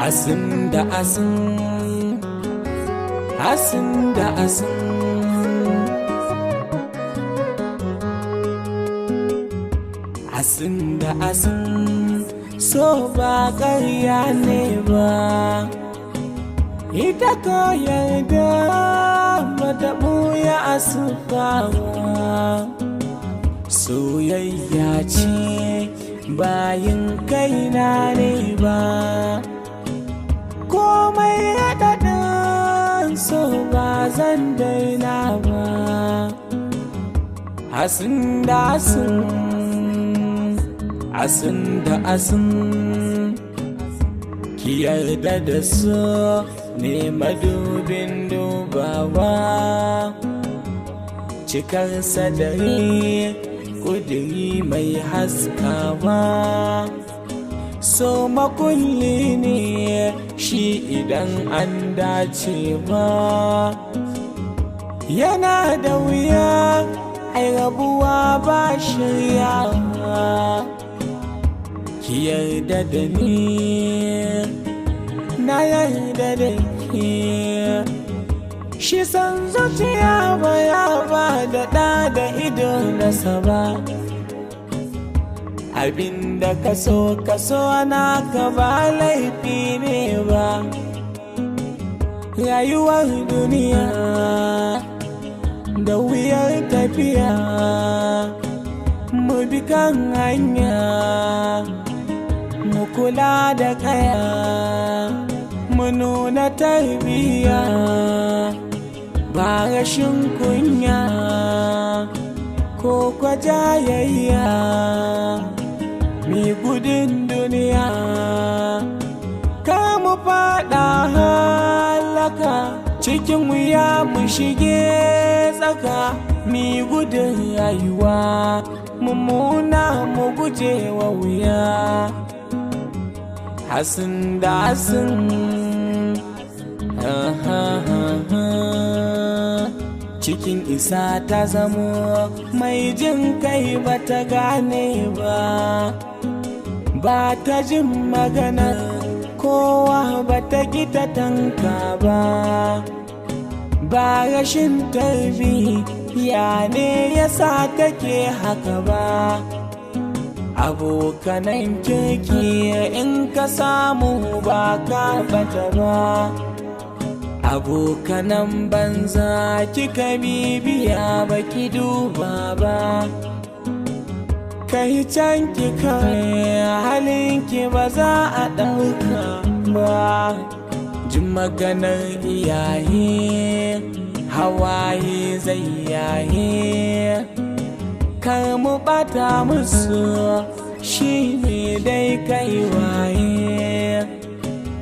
asin da asin, asin da asin, asin da asin, so ba ƙarya ne ba. Ita ka yarda ba ta ɓuya a sufawa, soyayya ce bayin kaina ne ba. Komai haɗaɗin so ba zan daina ba. Asin da asin, asin da asin, ki yarda da su ne madubin dubawa. Cikar sadari ƙudiri mai haskawa. So makulli ne shi idan an dace ba. Yana da wuya ai rabuwa ba shiryawa. Ki yarda da ni, na yarda da ke. Shi san zuciya ba ya ba da ɗa da ido nasa ba. Abinda ka so naka ba laifi ne ba. Rayuwar duniya da wuyar tafiya, mu bi kan hanya, mu kula da kaya, mu nuna tarbiyya, ba rashin kunya ko kwajayayya. Mi gudun duniya kar mu faɗa halaka, cikin wuya mu shige tsaka. Mi gudun rayuwa mummuna mu guje wa wuya. Asin da asin, cikin isa ta zamo mai jin kai ba ta gane ba. Ba ta jin magana kowa ba ta ta tanka ba. Ba rashin tarbiyya ne ya sa take haka ba. Abokanan kirki in ka samu ba ka bata ba. Abokanan banza kika bibiya baki duba ba. Kai can ki kai halinki ba za a ɗauka ba. Jin maganar iyaye hawaye zai yaye. Kar mu ɓata musu shi ne dai kai waye.